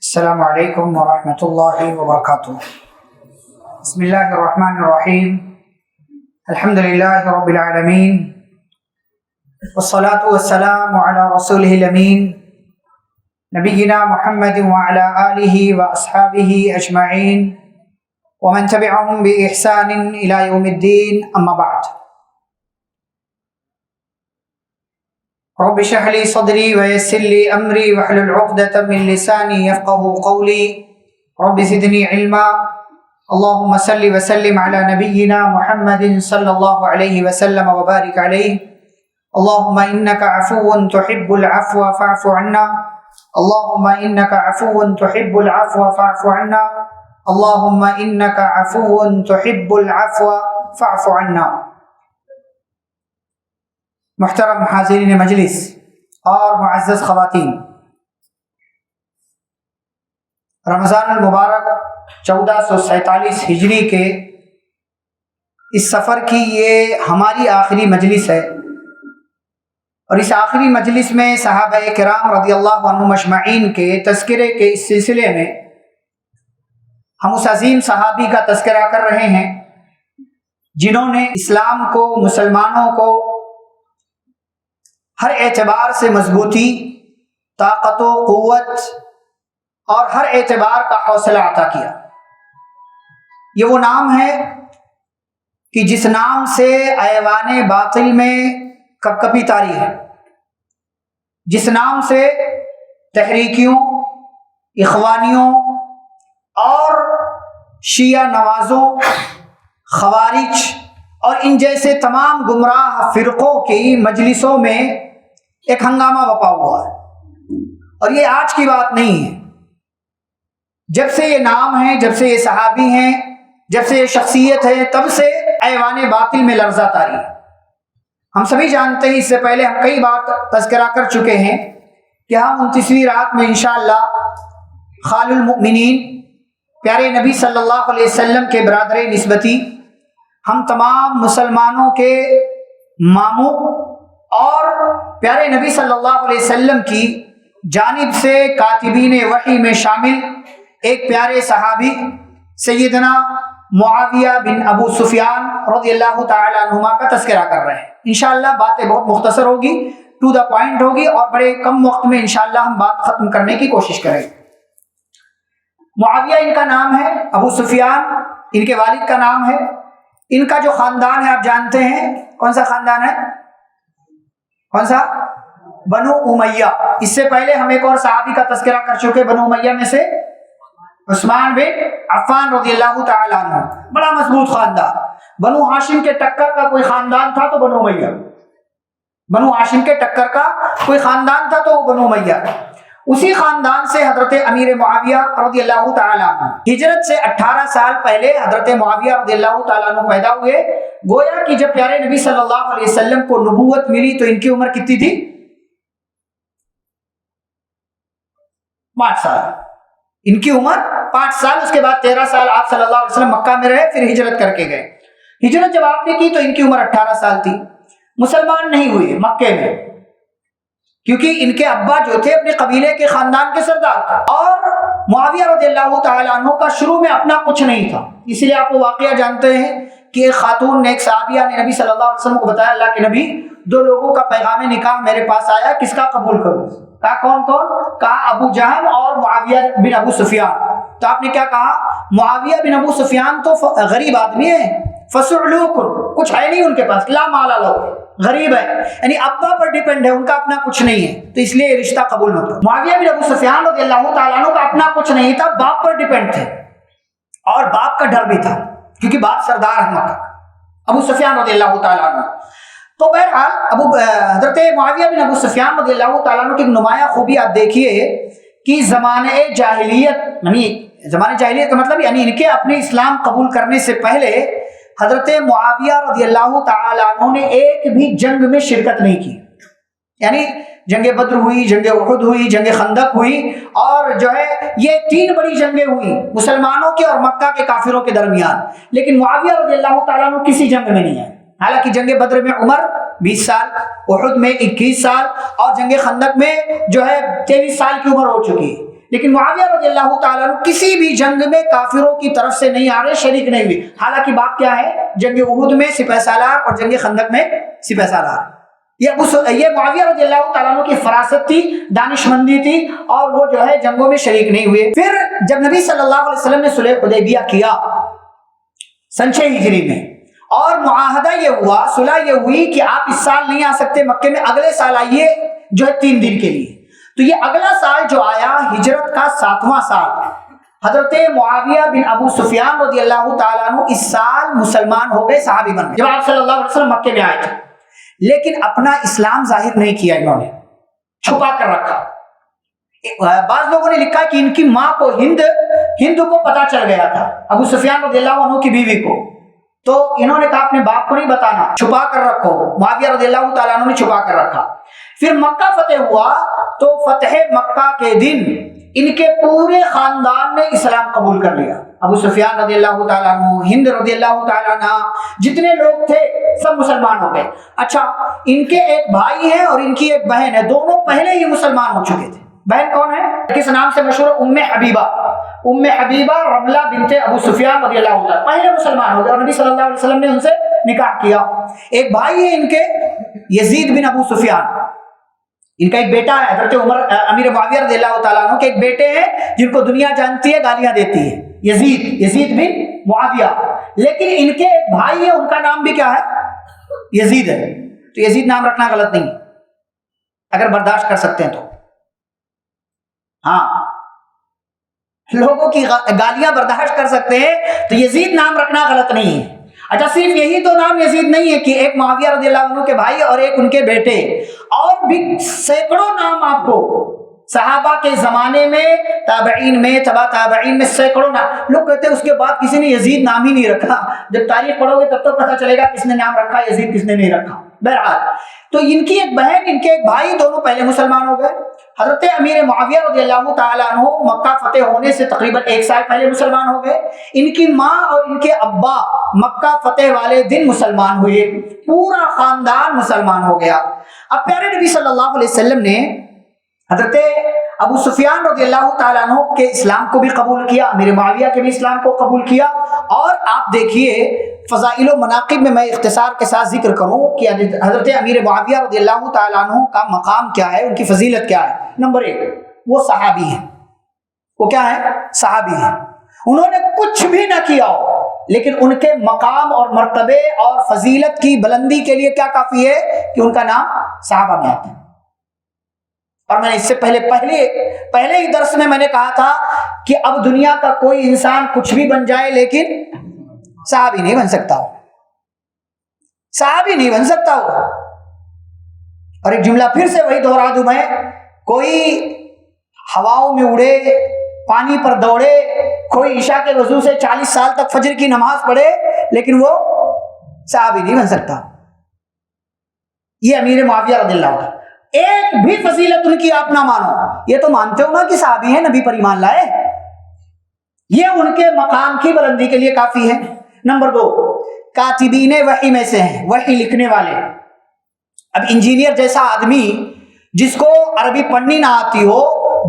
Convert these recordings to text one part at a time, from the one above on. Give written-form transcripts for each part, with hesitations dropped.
السلام علیکم ورحمۃ اللہ وبرکاتہ۔ بسم اللہ الرحمن الرحیم، الحمد للہ رب العالمین، والصلاة والسلام علی رسولہ الامین، نبینا محمد وعلی آلہ واصحابہ اجمعین ومن تبعهم بإحسان الی یوم الدین، اما بعد۔ رب اشرح لي صدري ويسر لي امري واحلل عقدة من لساني يفقهوا قولي رب زدني علما۔ اللهم صل وسلم على نبينا محمد صلى الله عليه وسلم وبارك عليه۔ اللهم انك عفو تحب العفو فاعف عنا، اللهم انك عفو تحب العفو فاعف عنا، اللهم انك عفو تحب العفو فاعف عنا۔ محترم حاضرین مجلس اور معزز خواتین، رمضان المبارک 1447 ہجری کے اس سفر کی یہ ہماری آخری مجلس ہے، اور اس آخری مجلس میں صحابہ کرام رضی اللہ عنہم اجمعین کے تذکرے کے اس سلسلے میں ہم اس عظیم صحابی کا تذکرہ کر رہے ہیں جنہوں نے اسلام کو، مسلمانوں کو ہر اعتبار سے مضبوطی، طاقت و قوت اور ہر اعتبار کا حوصلہ عطا کیا۔ یہ وہ نام ہے کہ جس نام سے ایوان باطل میں کپکپی طاری ہے، جس نام سے تحریکیوں، اخوانیوں اور شیعہ نوازوں، خوارج اور ان جیسے تمام گمراہ فرقوں کی مجلسوں میں ایک ہنگامہ بپا ہوا ہے۔ اور یہ آج کی بات نہیں ہے، جب سے یہ نام ہے، جب سے یہ صحابی ہیں، جب سے یہ شخصیت ہے، تب سے ایوان باطل میں لرزہ طاری ہے۔ ہم سبھی جانتے ہیں، اس سے پہلے ہم کئی بار تذکرہ کر چکے ہیں کہ ہم 29ویں رات میں انشاءاللہ خال المؤمنین پیارے نبی صلی اللہ علیہ وسلم کے برادر نسبتی، ہم تمام مسلمانوں کے ماموں اور پیارے نبی صلی اللہ علیہ وسلم کی جانب سے کاتبین وحی میں شامل ایک پیارے صحابی سیدنا معاویہ بن ابو سفیان رضی اللہ تعالی عنہما کا تذکرہ کر رہے ہیں۔ انشاءاللہ باتیں بہت مختصر ہوگی، ٹو دا پوائنٹ ہوگی، اور بڑے کم وقت میں انشاءاللہ ہم بات ختم کرنے کی کوشش کریں گے۔ معاویہ ان کا نام ہے، ابو سفیان ان کے والد کا نام ہے۔ ان کا جو خاندان ہے آپ جانتے ہیں، کون سا خاندان ہے؟ کون سا؟ بنو امیہ۔ اس سے پہلے ہم ایک اور صحابی کا تذکرہ کر چکے بنو امیہ میں سے، عثمان بن عفان رضی اللہ تعالی عنہ، بڑا مضبوط خاندان۔ بنو ہاشم کے ٹکر کا کوئی خاندان تھا تو بنو امیہ، بنو ہاشم کے ٹکر کا کوئی خاندان تھا تو بنو امیہ۔ اسی خاندان سے حضرت امیر معاویہ رضی اللہ تعالی عنہ ہجرت سے 18 سال پہلے حضرت معاویہ رضی اللہ تعالی عنہ پیدا ہوئے۔ گویا کہ جب پیارے نبی صلی اللہ علیہ وسلم کو نبوت ملی تو ان کی عمر کتنی تھی؟ 5 سال۔ ان کی عمر 5 سال، اس کے بعد 13 سال آپ صلی اللہ علیہ وسلم مکہ میں رہے، پھر ہجرت کر کے گئے۔ ہجرت جب آپ نے کی تو ان کی عمر 18 سال تھی۔ مسلمان نہیں ہوئے مکے میں، کیونکہ ان کے ابا جو تھے اپنے قبیلے کے خاندان کے سردار تھے، اور معاویہ رضی اللہ تعالی عنہ کا شروع میں اپنا کچھ نہیں تھا۔ اس لیے آپ وہ واقعہ جانتے ہیں کہ ایک خاتون نے، ایک صحابیہ نے نبی صلی اللہ علیہ وسلم کو بتایا، اللہ کے نبی 2 لوگوں کا پیغام نکاح میرے پاس آیا، کس کا قبول کروں؟ کہا کون کون؟ کہا ابو جہل اور معاویہ بن ابو سفیان۔ تو آپ نے کیا کہا؟ معاویہ بن ابو سفیان تو غریب آدمی ہے، فسعلوکن، کچھ ہے نہیں ان کے پاس، لا مال لو، غریب ہے، یعنی ابا پر ڈیپینڈ ہے، ان کا اپنا کچھ نہیں ہے، تو اس لیے یہ رشتہ قبول مت کرو۔ معاویہ بن ابو سفیان رضی اللہ تعالیٰ عنہ کا اپنا کچھ نہیں تھا، باپ پر ڈیپینڈ تھے، اور باپ کا ڈر بھی تھا کیونکہ باپ سردار ہے مکہ، ابو سفیان رضی اللہ تعالیٰ عنہ۔ تو بہرحال حضرت معاویہ بن ابو سفیان رضی اللہ تعالیٰ عنہ کی نمایاں خوبی آپ دیکھیے کہ زمانے جاہلیت، یعنی زمانے جاہلیت کا مطلب یعنی ان کے اپنے اسلام قبول کرنے سے پہلے حضرت معاویہ رضی اللہ تعالی عنہ نے ایک بھی جنگ میں شرکت نہیں کی۔ یعنی جنگ بدر ہوئی، جنگ احد ہوئی، جنگ خندق ہوئی، اور جو ہے یہ 3 بڑی جنگیں ہوئی مسلمانوں کے اور مکہ کے کافروں کے درمیان، لیکن معاویہ رضی اللہ تعالیٰ عنہ کسی جنگ میں نہیں آئے۔ حالانکہ جنگ بدر میں عمر 20 سال، احد میں 21 سال، اور جنگ خندق میں جو ہے 23 سال کی عمر ہو چکی ہے، لیکن معاویہ رضی اللہ تعالیٰ عنہ کسی بھی جنگ میں کافروں کی طرف سے نہیں آ رہے، شریک نہیں ہوئے. حالانکہ بات کیا ہے، جنگ احد میں سپہ سالار اور جنگ خندق میں سپہ سالار. یہ معاویہ رضی اللہ تعالیٰ عنہ کی فراست تھی، دانش مندی تھی، اور وہ جو ہے جنگوں میں شریک نہیں ہوئے. پھر جب نبی صلی اللہ علیہ وسلم نے صلح حدیبیہ کیا سن 6 ہجری میں، اور معاہدہ یہ ہوا، صلح یہ ہوئی کہ آپ اس سال نہیں آ سکتے مکے میں، اگلے سال آئیے جو ہے 3 دن کے لیے. تو یہ اگلا سال جو آیا ہجرت کا 7واں سال، حضرت معاویہ بن ابو سفیان رضی اللہ تعالیٰ عنہ اس سال مسلمان ہو گئے، صحابی بن گئے. جب آپ صلی اللہ علیہ وسلم مکے میں آئے تھے، لیکن اپنا اسلام ظاہر نہیں کیا، انہوں نے چھپا کر رکھا. بعض لوگوں نے لکھا کہ ان کی ماں کو ہند کو پتا چل گیا تھا، ابو سفیان رضی اللہ عنہ کی بیوی کو، تو انہوں نے کہا اپنے باپ کو نہیں بتانا، چھپا کر رکھو. معاویہ رضی اللہ تعالیٰ عنہ نے چھپا کر رکھا. پھر مکہ فتح ہوا تو فتح مکہ کے دن ان کے پورے خاندان نے اسلام قبول کر لیا. ابو سفیان رضی اللہ تعالیٰ عنہ، ہند رضی اللہ تعالیٰ عنہ، جتنے لوگ تھے سب مسلمان ہو گئے. اچھا، ان کے ایک بھائی ہیں اور ان کی ایک بہن ہے، دونوں پہلے ہی مسلمان ہو چکے تھے. بہن کون ہے؟ کس نام سے مشہور؟ ام حبیبہ رملہ بنت ابو سفیان رضی اللہ عنہ، پہلے مسلمان ہو گئے اور نبی صلی اللہ علیہ وسلم نے ان سے نکاح کیا. ایک بھائی ہے ان کے یزید بن ابو سفیان، ان کا ایک بیٹا ہے. حضرت عمر امیر معاویہ رضی اللہ تعالیٰ عنہ کے ایک بیٹے ہیں جن کو دنیا جانتی ہے، گالیاں دیتی ہے، یزید بن معاویہ. لیکن ان کے ایک بھائی ہے، ان کا نام بھی کیا ہے؟ یزید ہے. تو یزید نام رکھنا غلط نہیں اگر برداشت کر سکتے ہیں تو. ہاں، لوگوں کی گالیاں برداشت کر سکتے ہیں تو یزید نام رکھنا غلط نہیں ہے. اچھا، صرف یہی تو نام یزید نہیں ہے کہ ایک معاویہ رضی اللہ عنہ کے بھائی اور ایک ان کے بیٹے، اور بھی سینکڑوں نام آپ کو صحابہ کے زمانے میں، تابعین میں، تبع تابعین میں سینکڑوں نام. لوگ کہتے ہیں اس کے بعد کسی نے یزید نام ہی نہیں رکھا. جب تاریخ پڑھو گے تب تو پتہ چلے گا کس نے نام رکھا، یزید کس نے نہیں رکھا. بہرحال، تو ان کی ایک بہن، ان کے ایک بھائی، دونوں پہلے مسلمان ہو گئے. حضرت امیر معاویہ رضی اللہ تعالیٰ عنہ مکہ فتح ہونے سے تقریباً 1 سال پہلے مسلمان ہو گئے. ان کی ماں اور ان کے ابا مکہ فتح والے دن مسلمان ہوئے، پورا خاندان مسلمان ہو گیا. اب پیارے نبی صلی اللہ علیہ وسلم نے حضرت ابو سفیان رضی اللہ تعالیٰ عنہ کے اسلام کو بھی قبول کیا، امیر معاویہ کے بھی اسلام کو قبول کیا. اور آپ دیکھیے فضائل و مناقب میں اختصار کے ساتھ ذکر کروں کہ حضرت امیر معاویہ رضی اللہ تعالیٰ عنہ کا مقام کیا ہے، ان کی فضیلت کیا ہے. نمبر 1، وہ صحابی ہیں. وہ کیا ہے؟ صحابی ہیں. انہوں نے کچھ بھی نہ کیا ہو، لیکن ان کے مقام اور مرتبے اور فضیلت کی بلندی کے لیے کیا کافی ہے کہ ان کا نام صحابہ میں آتا ہے. اور میں نے اس سے پہلے ہی درس میں نے کہا تھا کہ اب دنیا کا کوئی انسان کچھ بھی بن جائے لیکن صحابی نہیں بن سکتا ہو، صحابی نہیں بن سکتا ہو. اور ایک جملہ پھر سے وہی دوہرا دوں میں، کوئی ہواؤں میں اڑے، پانی پر دوڑے، کوئی عشاء کے وضو سے 40 سال تک فجر کی نماز پڑھے، لیکن وہ صحابی نہیں بن سکتا. یہ امیر معاویہ رضی اللہ عنہ، ایک بھی فضیلت ان کی آپ نہ مانو، یہ تو مانتے ہو نا کہ صحابی ہیں، نبی پر ایمان لائے، یہ ان کے مقام کی بلندی کے لیے کافی ہے. نمبر 2، کاتبین وحی میں سے ہیں، وحی لکھنے والے. اب انجینئر جیسا آدمی جس کو عربی پڑھنی نہ آتی ہو،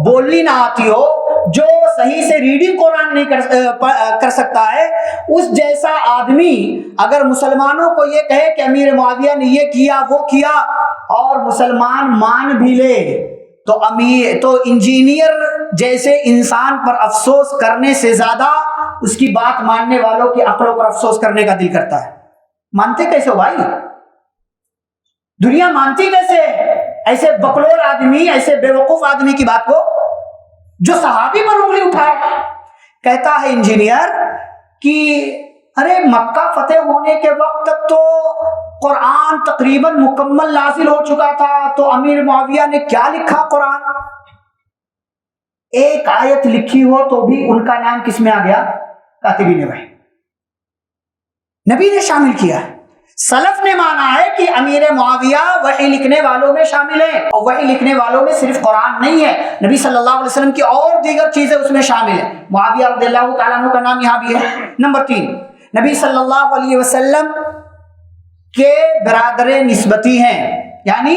بولنی نہ آتی ہو، جو صحیح سے ریڈنگ قرآن نہیں کر سکتا ہے، اس جیسا آدمی اگر مسلمانوں کو یہ کہے کہ امیر معاویہ نے یہ کیا وہ کیا اور مسلمان مان بھی لے، تو انجینئر جیسے انسان پر افسوس کرنے سے زیادہ اس کی بات ماننے والوں کی عقلوں پر افسوس کرنے کا دل کرتا ہے. مانتے کیسے ہو بھائی؟ دنیا مانتی کیسے ایسے بکلور آدمی، ایسے بے وقوف آدمی کی بات کو جو صحابی پر انگلی اٹھائے؟ کہتا ہے انجینئر کہ ارے مکہ فتح ہونے کے وقت تک تو قرآن تقریباً مکمل نازل ہو چکا تھا، تو امیر معاویہ نے کیا لکھا قرآن؟ ایک آیت لکھی ہو تو بھی ان کا نام کس میں آ گیا؟ کاتبین وحی. نبی نے شامل کیا ہے. سلف نے مانا ہے کہ امیر معاویہ وحی لکھنے والوں میں شامل ہیں، اور وحی لکھنے والوں میں صرف قرآن نہیں ہے، نبی صلی اللہ علیہ وسلم کی اور دیگر چیزیں اس میں شامل ہیں. معاویہ رضی اللہ تعالیٰ عنہ کا نام یہاں بھی ہے. نمبر 3، نبی صلی اللہ علیہ وسلم کے برادر نسبتی ہیں، یعنی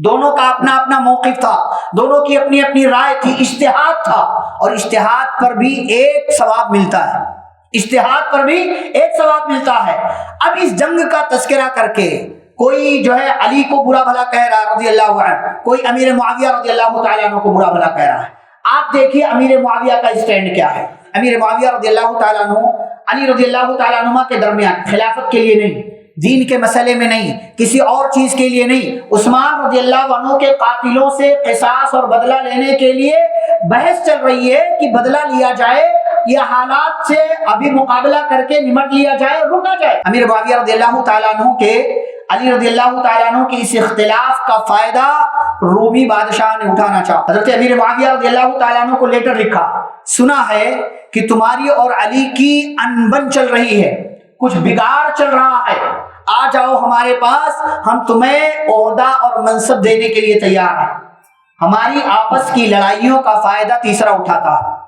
دونوں کا اپنا اپنا موقف تھا، دونوں کی اپنی اپنی رائے تھی، اجتہاد تھا، اور اجتہاد پر بھی ایک ثواب ملتا ہے، اجتہاد پر بھی ایک ثواب ملتا ہے۔ اب اس جنگ کا تذکرہ کر کے کوئی جو ہے علی کو برا بھلا کہہ رہا ہے رضی اللہ عنہ، کوئی امیر معاویہ رضی اللہ تعالیٰ عنہ کو برا بھلا کہہ رہا ہے۔ آپ دیکھیے امیر معاویہ کا اسٹینڈ کیا ہے۔ امیر معاویہ رضی اللہ تعالیٰ عنہ علی رضی اللہ تعالیٰ عنہ کے درمیان خلافت کے لیے نہیں، دین کے مسئلے میں نہیں، کسی اور چیز کے لیے نہیں، عثمان رضی اللہ عنہ کے قاتلوں سے قصاص اور بدلہ لینے کے لیے بحث چل رہی ہے کہ بدلہ لیا جائے یا حالات سے ابھی مقابلہ کر کے نمٹ لیا جائے، رکا جائے۔ امیر معاویہ رضی اللہ تعالیٰ عنہ کے علی رضی اللہ تعالیٰ عنہ کے اس اختلاف کا فائدہ رومی بادشاہ نے اٹھانا چاہا۔ حضرت امیر معاویہ رضی اللہ تعالیٰ عنہ کو لیٹر لکھا، سنا ہے کہ تمہاری اور علی کی انبن چل رہی ہے، کچھ بگاڑ چل رہا ہے، آ جاؤ ہمارے پاس، ہم تمہیں عہدہ اور منصب دینے کے لیے تیار ہیں۔ ہماری آپس کی لڑائیوں کا فائدہ تیسرا اٹھاتا ہے،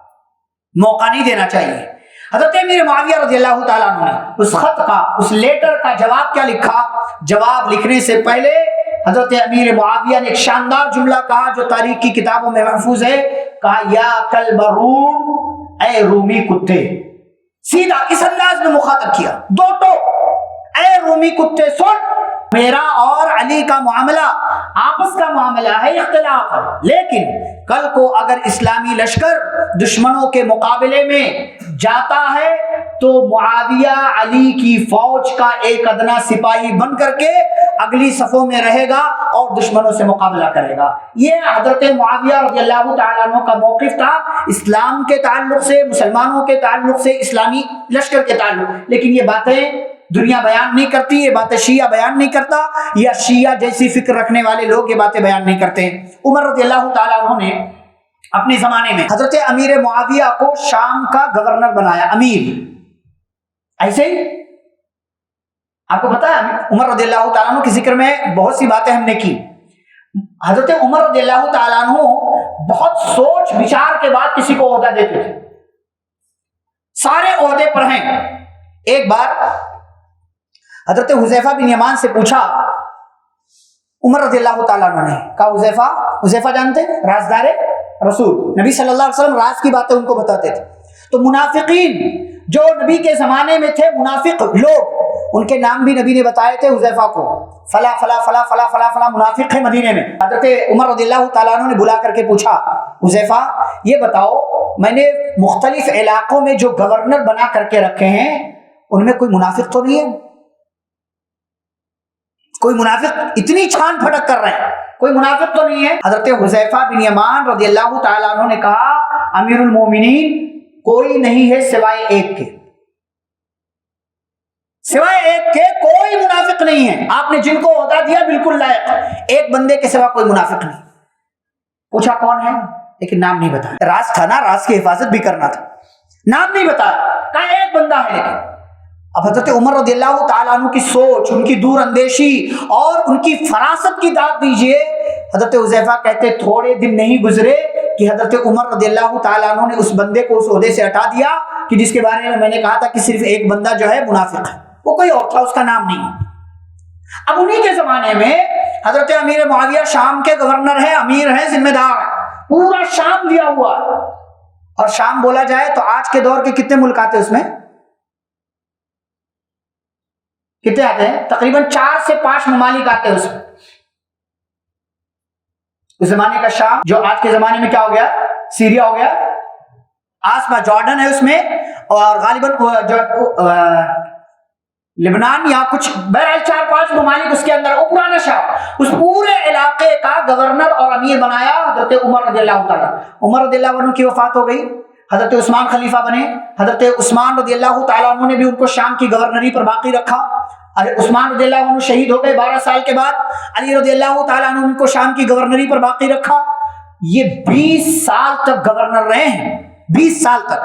موقع نہیں دینا چاہیے۔ حضرت امیر معاویہ رضی اللہ تعالیٰ عنہ نے اس خط کا، اس لیٹر کا جواب کیا لکھا؟ جواب لکھنے سے پہلے حضرت امیر معاویہ نے ایک شاندار جملہ کہا جو تاریخ کی کتابوں میں محفوظ ہے، کہا یا کلب روم، اے رومی کتے۔ سیدھا اس انداز میں مخاطب کیا، دو ٹوک، اے رومی کتے سن، میرا اور علی کا معاملہ آپس کا معاملہ ہے، اختلاف ہے، لیکن کل کو اگر اسلامی لشکر دشمنوں کے مقابلے میں جاتا ہے تو معاویہ علی کی فوج کا ایک ادنا سپاہی بن کر کے اگلی صفوں میں رہے گا اور دشمنوں سے مقابلہ کرے گا۔ یہ حضرت معاویہ رضی اللہ تعالیٰ عنہ کا موقف تھا اسلام کے تعلق سے، مسلمانوں کے تعلق سے، اسلامی لشکر کے تعلق۔ لیکن یہ باتیں دنیا بیان نہیں کرتی، یہ باتیں شیعہ بیان نہیں کرتا، یا شیعہ جیسی فکر رکھنے والے لوگ یہ باتیں بیان نہیں کرتے۔ عمر رضی اللہ تعالیٰ عنہ نے اپنے زمانے میں حضرت امیر معاویہ کو شام کا گورنر بنایا، امیر۔ ایسے ہی آپ کو پتا ہے عمر رضی اللہ تعالیٰ عنہ کے ذکر میں بہت سی باتیں ہم نے کی۔ حضرت عمر رضی اللہ تعالیٰ عنہ بہت سوچ بچار کے بعد کسی کو عہدہ دیتے تھے، سارے عہدے پر ہیں۔ ایک بار حضرت حذیفہ بن یمان سے پوچھا عمر رضی اللہ تعالیٰ عنہ نے، کہا حذیفہ جانتے ہیں رازدار رسول، نبی صلی اللہ علیہ وسلم راز کی باتیں ان کو بتاتے تھے، تو منافقین جو نبی کے زمانے میں تھے، منافق لوگ، ان کے نام بھی نبی نے بتائے تھے حذیفہ کو، فلا فلا فلا فلا فلا فلا منافق ہے مدینے میں۔ حضرت عمر رضی اللہ تعالیٰ عنہ نے بلا کر کے پوچھا حذیفہ یہ بتاؤ، میں نے مختلف علاقوں میں جو گورنر بنا کر کے رکھے ہیں ان میں کوئی منافق تو نہیں ہے؟ کوئی منافق؟ اتنی چھان پھٹک کر رہے ہیں، کوئی منافق تو نہیں ہے؟ حضرت حذیفہ بن یمان رضی اللہ تعالیٰ عنہ نے کہا امیر المومنین کوئی نہیں ہے سوائے ایک کے، سوائے ایک کے کوئی منافق نہیں ہے، آپ نے جن کو عہدہ دیا بالکل لائق، ایک بندے کے سوا کوئی منافق نہیں۔ پوچھا کون ہے، لیکن نام نہیں بتایا، راز تھا نا، راز کی حفاظت بھی کرنا تھا، نام نہیں بتایا، کہا ایک بندہ ہے۔ لیکن اب حضرت عمر رضی اللہ تعالیٰ عنہ کی سوچ، ان کی دور اندیشی اور ان کی فراست کی داد دیجئے۔ حضرت حذیفہ کہتے تھوڑے دن نہیں گزرے کہ حضرت عمر رضی اللہ تعالیٰ عنہ نے اس بندے کو اس عہدے سے ہٹا دیا کہ جس کے بارے میں نے کہا تھا کہ صرف ایک بندہ جو ہے منافق ہے، وہ کوئی اور تھا، اس کا نام نہیں۔ اب انہی کے زمانے میں حضرت امیر معاویہ شام کے گورنر ہیں، امیر ہیں، ذمہ دار ہیں، پورا شام دیا ہوا ہے۔ اور شام بولا جائے تو آج کے دور کے کتنے ملک آتے ہیں اس میں؟ کتنے آتے ہیں؟ تقریباً 4 سے 5 ممالک آتے ہیں اس میں۔ اس زمانے کا شام جو آج کے زمانے میں کیا ہو گیا؟ سیریا ہو گیا، آس پاس جارڈن ہے اس میں، اور غالباً لبنان یا کچھ، بہرحال 4-5 ممالک اس کے اندر۔ وہ پرانا شام، اس پورے علاقے کا گورنر اور امیر بنایا حضرت عمر رضی اللہ تعالیٰ۔ عمر رضی اللہ عنہ کی وفات ہو گئی، حضرت عثمان خلیفہ بنے، حضرت عثمان رضی اللہ تعالیٰ عنہ نے بھی ان کو شام کی گورنری پر باقی رکھا۔ عثمان رضی اللہ عنہ شہید ہو گئے 12 سال کے بعد، علی رضی اللہ تعالیٰ عنہ ان کو شام کی گورنری پر باقی رکھا۔ یہ 20 سال تک گورنر رہے ہیں، 20 سال تک۔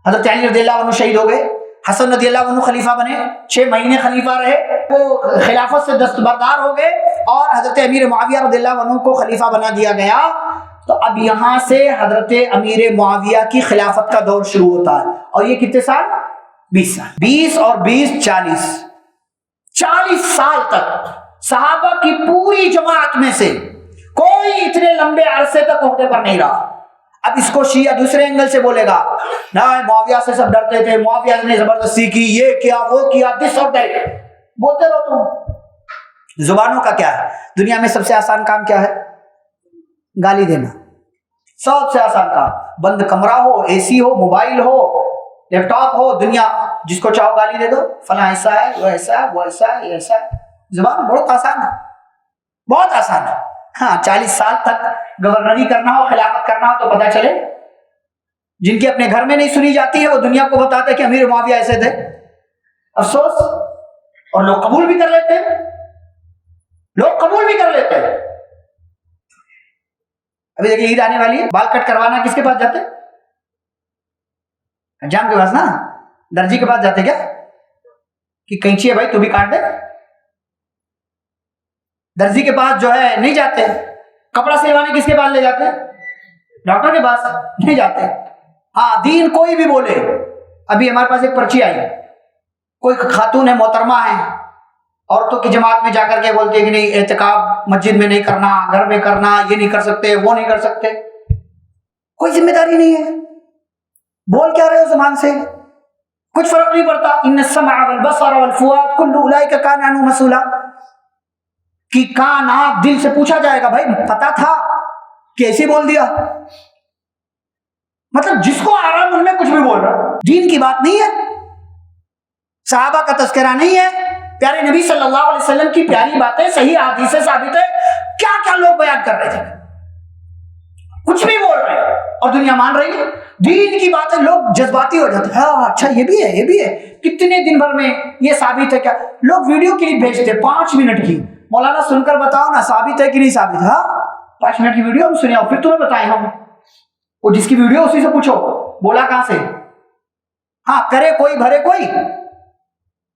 حضرت علی رضی اللہ عنہ شہید ہو گئے، حسن رضی اللہ عنہ خلیفہ بنے، 6 مہینے خلیفہ رہے، وہ خلافت سے دستبردار ہو گئے، اور حضرت امیر معاویہ رضی اللہ عنہ کو خلیفہ بنا دیا گیا۔ تو اب یہاں سے حضرت امیر معاویہ کی خلافت کا دور شروع ہوتا ہے، اور یہ کتنے سال؟ 20 سال۔ 20 اور 20 40 سال تک صحابہ کی پوری جماعت میں سے کوئی اتنے لمبے عرصے تک عہدے پر نہیں رہا. اب اس کو شیعہ دوسرے اینگل سے بولے گا نہ معاویہ سے سب ڈرتے تھے, معاویہ نے زبردستی کی, یہ کیا وہ کیا, دس اور دیٹ بولتے رہو تم. زبانوں کا کیا ہے؟ دنیا میں سب سے آسان کام کیا ہے؟ گالی دینا. سب سے آسان کام. بند کمرہ ہو, اے سی ہو, موبائل ہو, لیپ ٹاپ ہو, دنیا جس کو چاہو گالی دے دو, فلاں ایسا ہے, وہ ایسا ہے, وہ ایسا ہے, یہ ایسا ہے. زبان بہت آسان ہے, بہت آسان ہے. ہاں 40 سال تک گورنری کرنا ہو, خلافت کرنا ہو تو پتہ چلے. جن کے اپنے گھر میں نہیں سنی جاتی ہے وہ دنیا کو بتاتے کہ امیر معاویہ ایسے تھے. افسوس. اور لوگ قبول بھی کر لیتے ہیں, لوگ قبول بھی کر لیتے ہیں. ابھی دیکھیے عید آنے والی ہے, بال کٹ کروانا کس کے پاس جاتے؟ جام کے پاس نا, درجی کے پاس جاتے کیا کہ کینچی ہے بھائی تو بھی کاٹ دے. درزی کے پاس جو ہے نہیں جاتے. کپڑا سلوانے کس کے پاس لے جاتے؟ ڈاکٹر کے پاس نہیں جاتے. ہاں دین کوئی بھی بولے. ابھی ہمارے پاس ایک پرچی آئی, کوئی خاتون ہے, محترمہ ہے, عورتوں کی جماعت میں جا کر کے بولتے ہیں کہ نہیں اعتکاف مسجد میں نہیں کرنا, گھر میں کرنا, یہ نہیں کر سکتے, وہ نہیں کر سکتے. کوئی ذمہ داری نہیں ہے. بول کیا رہے ہو زبان سے؟ کچھ فرق نہیں پڑتا. ان السمع والبصر والفؤاد كل اولئک کان عنہ مسئولا. کہ کان آنکھ دل سے پوچھا جائے گا. بھائی پتا تھا کیسے بول دیا؟ مطلب جس کو آرام ان میں کچھ بھی بول رہا. دین کی بات نہیں ہے, صحابہ کا تذکرہ نہیں ہے, پیارے نبی صلی اللہ علیہ وسلم کی پیاری باتیں صحیح حدیث سے ثابت ہے. کیا کیا لوگ بیان کر رہے تھے, کچھ بھی بول رہے ہیں اور دنیا مان رہی ہے. دین کی باتیں لوگ جذباتی ہو جاتے ہیں. ہاں اچھا یہ بھی ہے, یہ بھی ہے. کتنے دن بھر میں یہ ثابت ہے کیا؟ لوگ ویڈیو کلپ بھیجتے 5 منٹ کی, مولانا سن کر بتاؤ نا ثابت ہے کہ نہیں ثابت. ہاں 5 منٹ کی ویڈیو ہم سنے, پھر تمہیں بتائیں ہم. وہ جس کی ویڈیو اسی سے پوچھو بولا کہاں سے. ہاں کرے کوئی بھرے کوئی,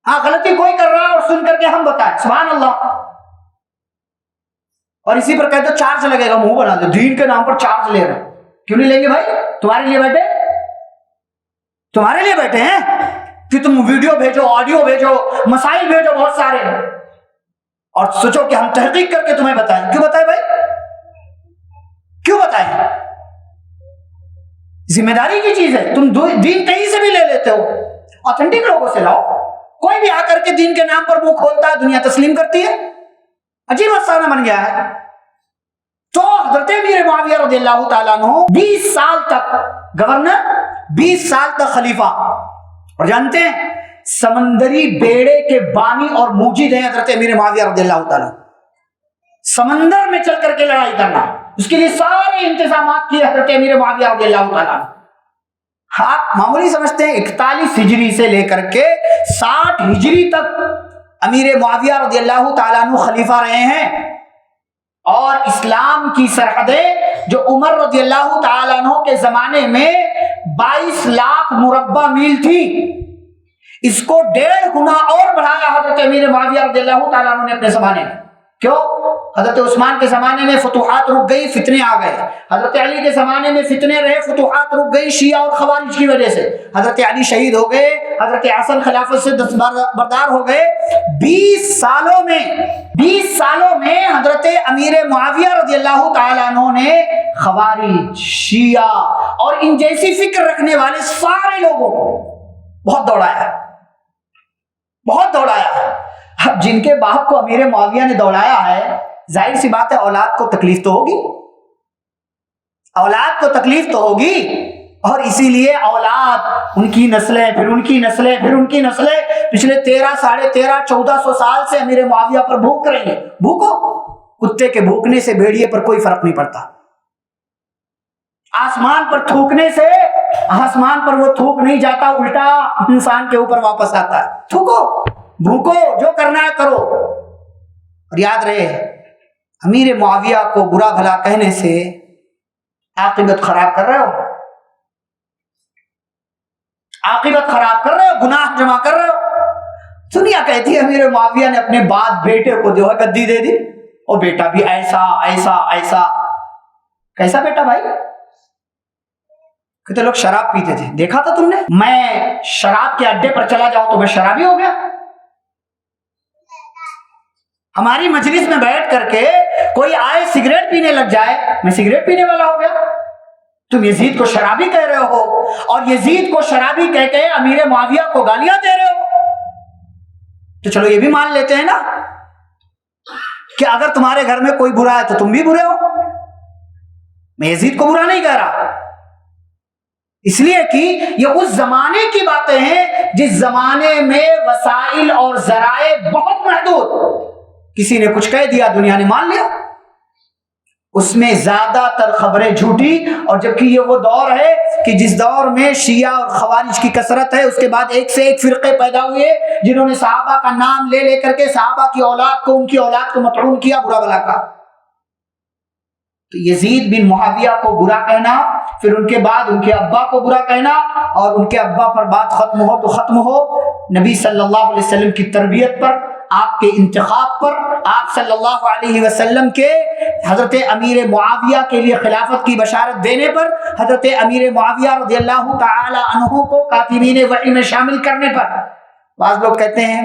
ہاں غلطی کوئی کر رہا ہے اور سن کر کے ہم بتائیں. سبحان اللہ. اور اسی پر کہتے چارج لگے گا, منہ بنا دے, دین کے نام پر چارج لے رہے. کیوں نہیں لیں گے بھائی؟ تمہارے لیے بیٹھے, تمہارے لیے بیٹھے ہیں کہ تم ویڈیو بھیجو, آڈیو بھیجو, مسائل بھیجو بہت سارے, اور سوچو کہ ہم تحقیق کر کے تمہیں بتائیں. کیوں بتائیں بھائی, کیوں بتائیں؟ ذمہ داری کی چیز ہے. تم دین کہیں سے بھی لے لیتے ہو, آتھینٹک لوگوں سے لاؤ. کوئی بھی آ کر کے دین کے نام پر منہ کھولتا ہے, دنیا تسلیم کرتی ہے. عجیب افسانہ بن گیا ہے. تو حضرت امیر معاویہ رضی اللہ تعالیٰ عنہ 20 سال تک گورنر, 20 سال تک خلیفہ. اور جانتے ہیں سمندری بیڑے کے بانی اور موجد ہیں حضرت امیر معاویہ رضی اللہ تعالیٰ. سمندر میں چل کر کے لڑائی کرنا, اس کے لیے سارے انتظامات کیے حضرت امیر معاویہ رضی اللہ تعالیٰ. آپ معمولی سمجھتے ہیں 41 ہجری سے لے کر کے 60 ہجری تک امیر معاویہ رضی اللہ تعالیٰ عنہ خلیفہ رہے ہیں. اور اسلام کی سرحدیں جو عمر رضی اللہ تعالیٰ عنہ کے زمانے میں 22 لاکھ مربع میل تھی, اس کو 1.5 گنا اور بڑھایا حضرت امیر معاویہ رضی اللہ تعالیٰ عنہ نے اپنے زمانے میں. کیوں؟ حضرت عثمان کے زمانے میں فتوحات رک گئی, فتنے آ گئے. حضرت علی کے زمانے میں فتنے رہے, فتوحات رک گئی شیعہ اور خوارج کی وجہ سے. حضرت علی شہید ہو گئے, حضرت حسن خلافت سے دستبردار ہو گئے. 20 سالوں میں حضرت امیر معاویہ رضی اللہ تعالیٰ عنہ نے خوارج, شیعہ اور ان جیسی فکر رکھنے والے سارے لوگوں کو بہت دوڑایا, بہت دوڑایا. اب جن کے باپ کو امیر معاویہ نے دوڑایا ہے, ظاہر سی بات ہے اولاد کو تکلیف تو ہوگی, اولاد کو تکلیف تو ہوگی. اور اسی لیے اولاد, ان کی نسلیں, پھر ان کی نسلیں, پھر ان کی نسلیں پچھلے 13, 1350, 1400 سال سے امیر معاویہ پر بھوک رہی ہیں. بھوکو, کتے کے بھوکنے سے بھیڑیے پر کوئی فرق نہیں پڑتا. آسمان پر تھوکنے سے آسمان پر وہ تھوک نہیں جاتا, الٹا انسان کے اوپر واپس آتا ہے. تھوکو, بھوکو, جو کرنا ہے کرو. اور یاد رہے امیر معاویہ کو برا بھلا کہنے سے عاقبت خراب کر رہے ہو, عاقبت خراب کر رہے ہو, گناہ جمع کر رہے ہو. دنیا کہتی ہے امیر معاویہ نے اپنے بعد بیٹے کو جو ہے گدی دے دی, اور بیٹا بھی ایسا ایسا ایسا. کیسا بیٹا بھائی؟ کتنے لوگ شراب پیتے تھے, دیکھا تھا تم نے؟ میں شراب کے اڈے پر چلا جاؤں تو میں شرابی ہو گیا. ہماری مجلس میں بیٹھ کر کے کوئی آئے سگریٹ پینے لگ جائے، میں سگریٹ پینے والا ہو گیا، تم یزید کو شرابی کہہ رہے ہو، اور یزید کو شرابی کہہ کے امیر معاویہ کو گالیاں دے رہے ہو، تو چلو یہ بھی مان لیتے ہیں نا کہ اگر تمہارے گھر میں کوئی برا ہے تو تم بھی برے ہو۔ میں یزید کو برا نہیں کہہ رہا، اس لیے کہ یہ اس زمانے کی باتیں ہیں جس زمانے میں وسائل اور ذرائع بہت محدود، کسی نے کچھ کہہ دیا دنیا نے مان لیا، اس میں زیادہ تر خبریں جھوٹی، اور جبکہ یہ وہ دور ہے کہ جس دور میں شیعہ اور خوارج کی کثرت ہے، اس کے بعد ایک سے ایک فرقے پیدا ہوئے جنہوں نے صحابہ کا نام لے لے کر کے صحابہ کی اولاد کو، ان کی اولاد کو مطعون کیا، برا بھلا کہا۔ تو یزید بن معاویہ کو برا کہنا، پھر ان کے بعد ان کے ابا کو برا کہنا، اور ان کے ابا پر بات ختم ہو تو ختم ہو، نبی صلی اللہ علیہ وسلم کی تربیت پر، آپ کے انتخاب پر، آپ صلی اللہ علیہ وسلم کے حضرت امیر معاویہ کے لیے خلافت کی بشارت دینے پر، حضرت امیر معاویہ رضی اللہ تعالی عنہ کو کاتبین وحی میں شامل کرنے پر۔ بعض لوگ کہتے ہیں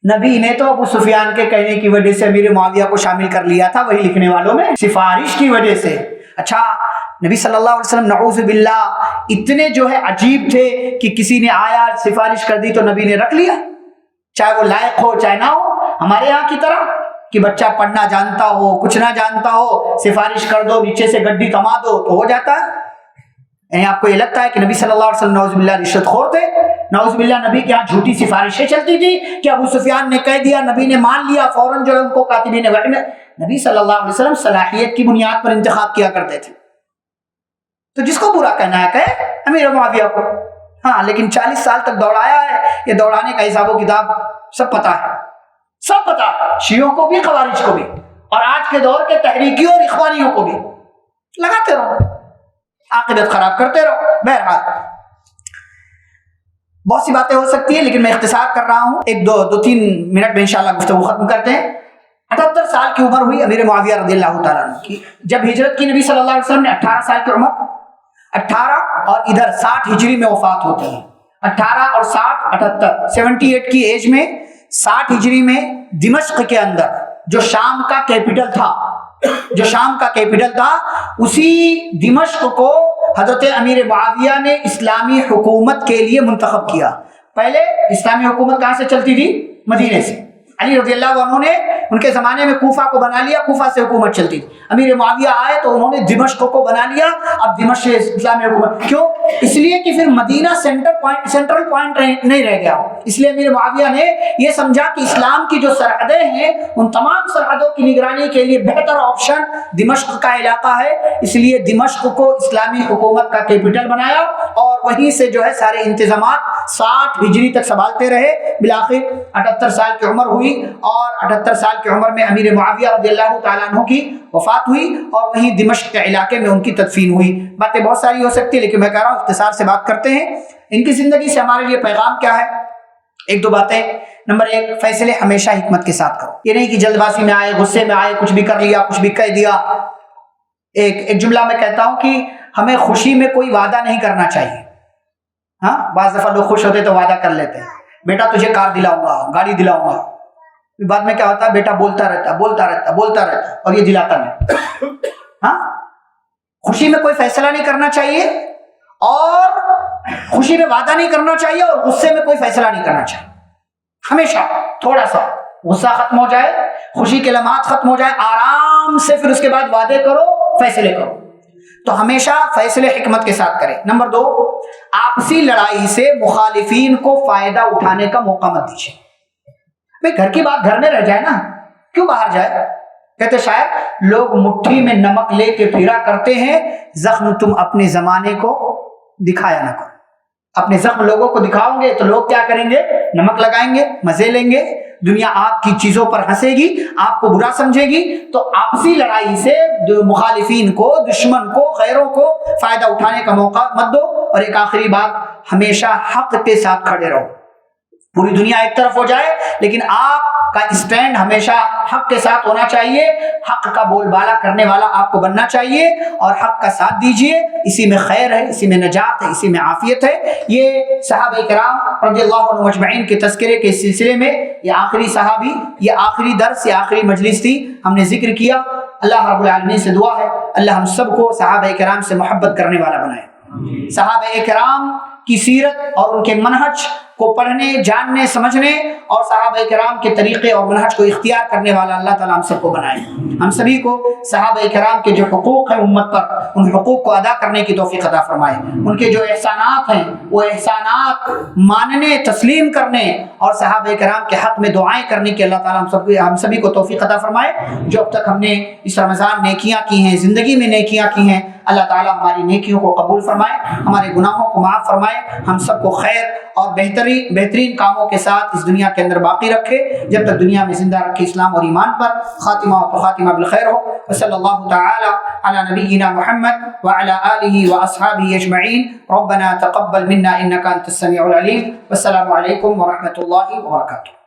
نبی نے تو ابو سفیان کے کہنے کی وجہ سے امیر معاویہ کو شامل کر لیا تھا، وہی لکھنے والوں میں سفارش کی وجہ سے۔ اچھا، نبی صلی اللہ علیہ وسلم نعوذ باللہ اتنے جو ہے عجیب تھے کہ کسی نے آیا سفارش کر دی تو نبی نے رکھ لیا، چاہے وہ لائق ہو چاہے نہ ہو، ہمارے یہاں کی طرح کہ بچہ پڑھنا جانتا ہو کچھ نہ جانتا ہو، سفارش کر دو، نیچے سے گڈی تما دو تو ہو جاتا ہے۔ یعنی آپ کو یہ لگتا ہے کہ نبی صلی اللہ علیہ وسلم نعوذ باللہ رشوت خور تھے؟ نعوذ باللہ نبی کے یہاں جھوٹی سفارشیں چلتی تھی کہ ابو سفیان نے کہہ دیا، نبی نے مان لیا، فوراً جو ہے ان کو کاتبین وحی میں، نبی صلی اللہ علیہ وسلم صلاحیت کی بنیاد پر انتخاب کیا کرتے تھے۔ تو جس کو برا کہنا ہے کہے امیر معاویہ کو، ہاں، لیکن 40 سال تک دوڑایا ہے، یہ دوڑانے کا حساب و کتاب سب پتا ہے، سب پتا ہے، شیعوں کو بھی خوارج کو بھی، اور آج کے دور کے تحریکیوں اور اخوانیوں کو بھی، لگاتے رہو، عاقبت خراب کرتے رہو۔ بہرحال بہت سی باتیں ہو سکتی ہیں لیکن میں اختصار کر رہا ہوں، ایک دو تین منٹ میں انشاءاللہ گفتگو ختم کرتے ہیں۔ 78 سال کی عمر ہوئی امیر معاویہ رضی اللہ تعالیٰ عنہ کی، جب ہجرت کی نبی صلی اللہ علیہ وسلم نے 18 سال کی عمر، 18 اور ادھر 60 ہجری میں وفات ہوتی ہے، 18 اور 60 78، 78 کی ایج میں 60 ہجری میں دمشق کے اندر جو شام کا کیپٹل تھا، اسی دمشق کو حضرت امیر معاویہ نے اسلامی حکومت کے لیے منتخب کیا۔ پہلے اسلامی حکومت کہاں سے چلتی تھی؟ مدینے سے۔ علی رضی اللہ عنہ نے ان کے زمانے میں کوفہ کو بنا لیا، کوفہ سے حکومت چلتی تھی۔ امیر معاویہ آئے تو انہوں نے دمشق کو بنا لیا، اب دمشق سے اسلامی حکومت۔ کیوں؟ اس لیے کہ پھر مدینہ سینٹرل پوائنٹ نہیں رہ گیا، اس لیے امیر معاویہ نے یہ سمجھا کہ اسلام کی جو سرحدیں ہیں ان تمام سرحدوں کی نگرانی کے لیے بہتر آپشن دمشق کا علاقہ ہے، اس لیے دمشق کو اسلامی حکومت کا کیپٹل بنایا، اور وہیں سے جو ہے سارے انتظامات 60 ہجری تک سنبھالتے رہے۔ بالآخر 78 سال کی عمر ہوئی، اور 78 سال کی عمر میں امیر معاویہ رضی اللہ تعالیٰ عنہ کی وفات ہوئی، اور وہیں دمشق کے علاقے میں ان کی تدفین ہوئی۔ باتیں بہت ساری ہو سکتی ہیں لیکن میں کہہ رہا ہوں اختصار سے بات کرتے ہیں۔ ان کی زندگی سے ہمارے لیے پیغام کیا ہے؟ ایک دو باتیں۔ نمبر 1، فیصلے ہمیشہ حکمت کے ساتھ کرو، یہ نہیں کہ جلد بازی میں آئے، غصے میں آئے، کچھ بھی کر لیا، کچھ بھی کہہ دیا۔ ایک جملہ میں کہتا ہوں کہ ہمیں خوشی میں کوئی وعدہ نہیں کرنا چاہیے۔ ہاں، بعض دفعہ لوگ خوش ہوتے تو وعدہ کر لیتے ہیں، بیٹا تجھے کار دلاؤں گا، گاڑی دلاؤں گا، بعد میں کیا ہوتا ہے؟ بیٹا بولتا رہتا اور یہ دلاتا نہیں۔ ہاں، خوشی میں کوئی فیصلہ نہیں کرنا چاہیے، اور خوشی میں وعدہ نہیں کرنا چاہیے، اور غصے میں کوئی فیصلہ نہیں کرنا چاہیے۔ ہمیشہ تھوڑا سا غصہ ختم ہو جائے، خوشی کے لمحات ختم ہو جائے، آرام سے پھر اس کے بعد وعدے کرو، فیصلے کرو۔ تو ہمیشہ فیصلے حکمت کے ساتھ کریں۔ نمبر 2، آپسی لڑائی سے مخالفین کو فائدہ اٹھانے کا موقع مت دیجیے۔ بھئی گھر کی بات گھر میں رہ جائے نا، کیوں باہر جائے؟ کہتے شاید لوگ مٹھی میں نمک لے کے پھرا کرتے ہیں، زخم تم اپنے زمانے کو دکھایا نہ کرو۔ اپنے زخم لوگوں کو دکھاؤ گے تو لوگ کیا کریں گے؟ نمک لگائیں گے، مزے لیں گے، دنیا آپ کی چیزوں پر ہنسے گی، آپ کو برا سمجھے گی۔ تو آپسی لڑائی سے مخالفین کو، دشمن کو، غیروں کو فائدہ اٹھانے کا موقع مت دو۔ اور ایک آخری بات، ہمیشہ حق کے ساتھ کھڑے رہو۔ پوری دنیا ایک طرف ہو جائے لیکن آپ کا اسٹینڈ ہمیشہ حق کے ساتھ ہونا چاہیے، حق کا بول بالا کرنے والا آپ کو بننا چاہیے اور حق کا ساتھ دیجیے، اسی میں خیر ہے، اسی میں نجات ہے، اسی میں عافیت ہے۔ یہ صحابہ کرام رضی اللہ عنہم اجمعین کے تذکرے کے سلسلے میں یہ آخری صحابی، یہ آخری درس، یہ آخری مجلس تھی، ہم نے ذکر کیا۔ اللہ رب العالمین سے دعا ہے اللہ ہم سب کو صحابہ کرام سے محبت کرنے والا بنائے، صحابہ کرام کی سیرت اور ان کے منہج کو پڑھنے، جاننے، سمجھنے اور صحابہ کرام کے طریقے اور منہج کو اختیار کرنے والا اللہ تعالیٰ ہم سب کو بنائے۔ ہم سبھی کو صحابہ کرام کے جو حقوق ہیں امت پر، ان حقوق کو ادا کرنے کی توفیق عطا فرمائے، ان کے جو احسانات ہیں وہ احسانات ماننے، تسلیم کرنے اور صحابہ کرام کے حق میں دعائیں کرنے کی اللہ تعالیٰ ہم سبھی کو توفیق عطا فرمائے۔ جو اب تک ہم نے اس رمضان نیکیاں کی ہیں، زندگی میں نیکیاں کی ہیں، اللہ تعالیٰ ہماری نیکیوں کو قبول فرمائے، ہمارے گناہوں کو معاف فرمائے، ہم سب کو خیر اور بہترین کاموں کے ساتھ اس دنیا کے اندر باقی رکھے، جب تک دنیا میں زندہ رکھے اسلام اور ایمان پر۔ خاتمہ بالخیر ہو۔ وصلی اللہ تعالی علی نبینا محمد وعلی آلہ واصحابہ اجمعین۔ ربنا تقبل منا انک انت السمیع العلیم۔ والسلام علیکم ورحمۃ اللہ وبرکاتہ۔